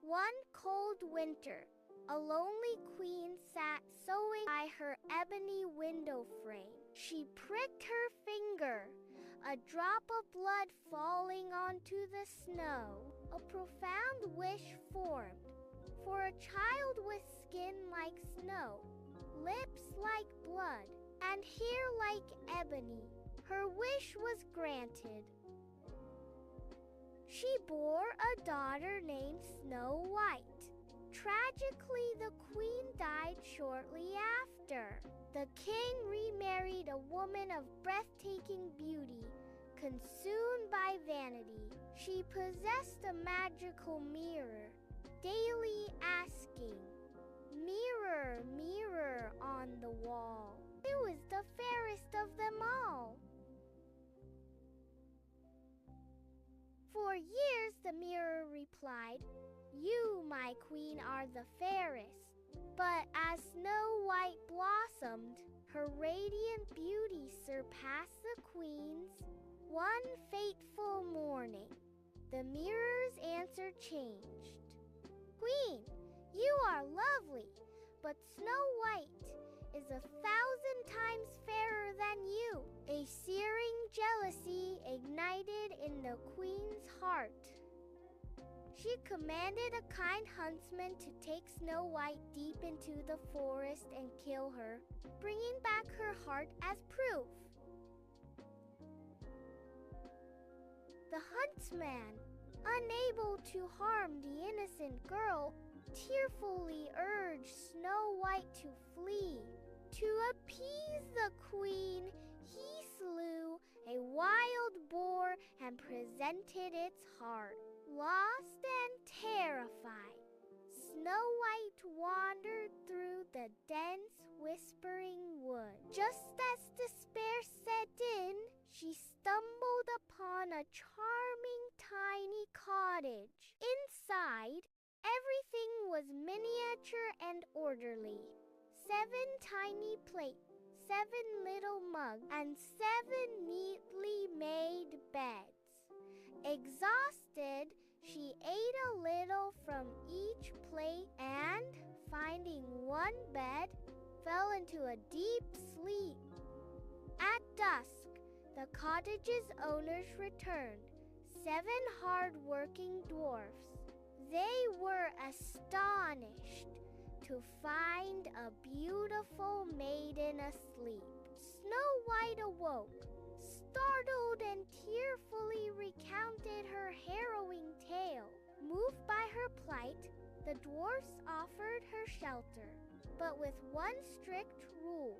One cold winter, a lonely queen sat sewing by her ebony window frame. She pricked her finger, a drop of blood falling onto the snow. A profound wish formed, for a child with skin like snow, lips like blood, and hair like ebony. Her wish was granted. She bore a daughter named Snow White. Tragically, the queen died shortly after. The king remarried a woman of breathtaking beauty, consumed by vanity. She possessed a magical mirror, daily asking, "Mirror, mirror on the wall, who is the fairest of them all?" For years the mirror replied, "You, my queen, are the fairest." But as Snow White blossomed, her radiant beauty surpassed the queen's. One fateful morning, the mirror's answer changed. "Queen, you are lovely, but Snow White is 1,000 times fairer than you." A searing jealousy ignited in the queen's heart. She commanded a kind huntsman to take Snow White deep into the forest and kill her, bringing back her heart as proof. The huntsman, unable to harm the innocent girl, tearfully urged Snow White to flee. To appease the queen, he slew a wild boar and presented its heart. Lost and terrified, Snow White wandered through the dense, whispering wood. Just as despair set in, she stumbled upon a charming, tiny cottage. Inside, everything was miniature and orderly. 7 tiny plates, 7 little mugs, and 7 neatly made beds. Exhausted, she ate a little from each plate and, finding one bed, fell into a deep sleep. At dusk, the cottage's owners returned, 7 hard-working dwarfs. They were astonished to find a beautiful maiden asleep. Snow White awoke, startled, and tearfully recounted her harrowing tale. Moved by her plight, the dwarfs offered her shelter, but with one strict rule.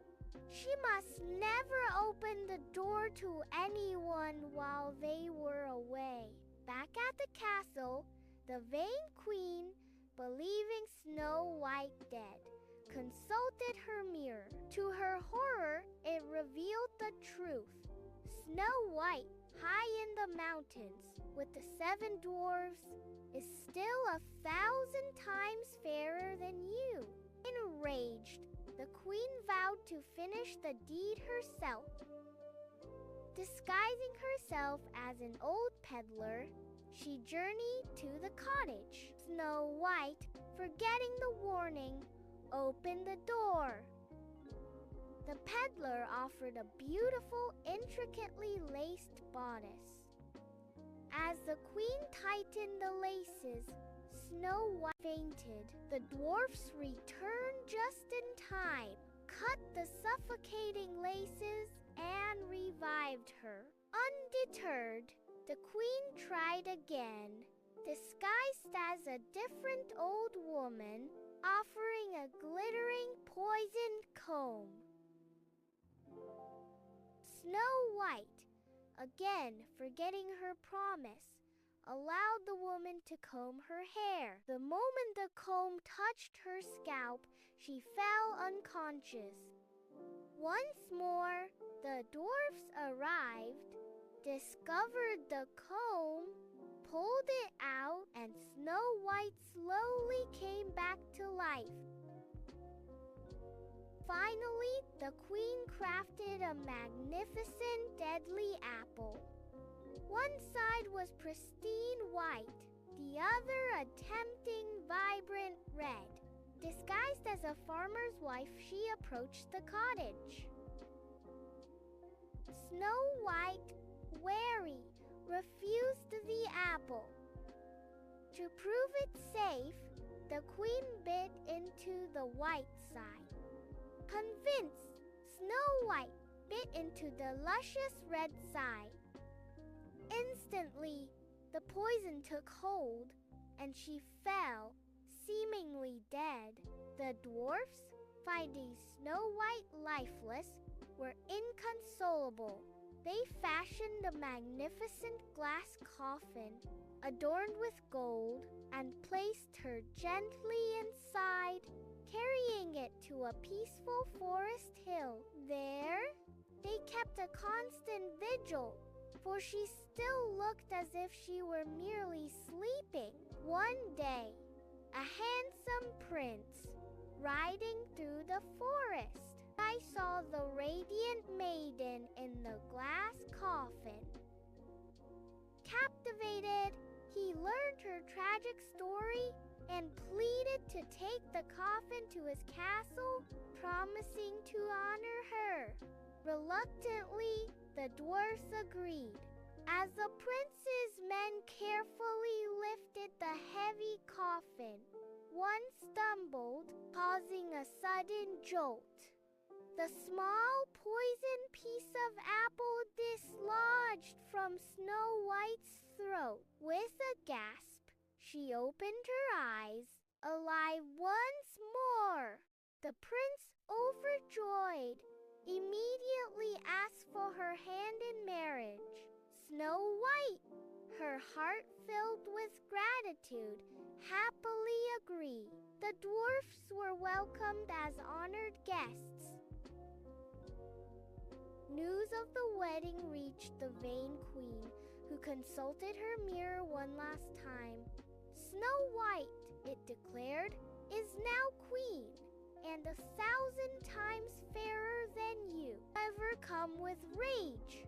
She must never open the door to anyone while they were away. Back at the castle, the vain queen, believing Snow White dead, consulted her mirror. To her horror, it revealed the truth. Snow White, high in the mountains with the 7 dwarfs, is still 1,000 times fairer than you. Enraged, the queen vowed to finish the deed herself. Disguising herself as an old peddler, she journeyed to the cottage. Snow White, forgetting the warning, opened the door. The peddler offered a beautiful, intricately laced bodice. As the queen tightened the laces, Snow White fainted. The dwarfs returned just in time, cut the suffocating laces, and revived her. Undeterred, the queen tried again, disguised as a different old woman, offering a glittering poisoned comb. Snow White, again forgetting her promise, allowed the woman to comb her hair. The moment the comb touched her scalp, she fell unconscious. Once more, the dwarfs arrived, discovered the comb, pulled it out, and Snow White slowly came back to life. Finally, the queen crafted a magnificent, deadly apple. One side was pristine white, the other a tempting Disguised as a farmer's wife, she approached the cottage. Snow White, wary, refused the apple. To prove it safe, the queen bit into the white side. Convinced, Snow White bit into the luscious red side. Instantly, the poison took hold, and she fell, seemingly dead. The dwarfs, finding Snow White lifeless, were inconsolable. They fashioned a magnificent glass coffin, adorned with gold, and placed her gently inside, carrying it to a peaceful forest hill. There, they kept a constant vigil, for she still looked as if she were merely sleeping. One day, a handsome prince, riding through the forest, I saw the radiant maiden in the glass coffin. Captivated, he learned her tragic story and pleaded to take the coffin to his castle, promising to honor her. Reluctantly, the dwarfs agreed. As the prince's men carefully lifted the heavy coffin, one stumbled, causing a sudden jolt. The small poisoned piece of apple dislodged from Snow White's throat. With a gasp, she opened her eyes, alive once more. The prince, overjoyed, immediately asked for her hand in marriage. Snow White, her heart filled with gratitude, happily agreed. The dwarfs were welcomed as honored guests. News of the wedding reached the vain queen, who consulted her mirror one last time. Snow White, it declared, is now queen, and 1,000 times fairer than you. Overcome with rage,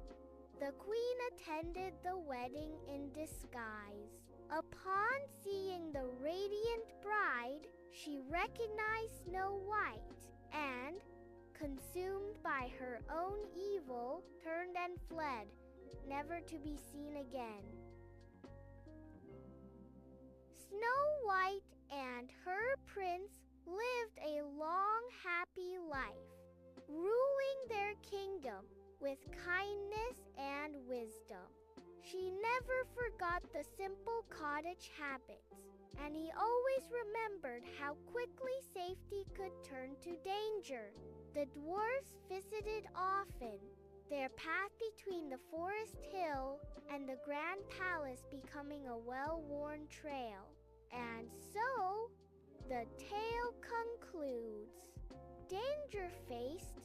the queen attended the wedding in disguise. Upon seeing the radiant bride, she recognized Snow White and, consumed by her own evil, turned and fled, never to be seen again. Snow White and her prince lived a long, happy life, ruling their kingdom with kindness and wisdom. She never forgot the simple cottage habits, and he always remembered how quickly safety could turn to danger. The dwarfs visited often, their path between the forest hill and the grand palace becoming a well-worn trail. And so, the tale concludes. Danger-faced,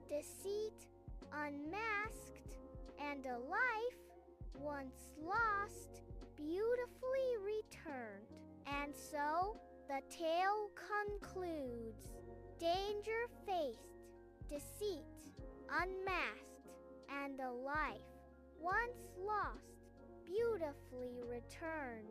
deceit unmasked, and a life once lost beautifully returned. And so, the tale concludes. Danger-faced, deceit unmasked, and a life once lost beautifully returned.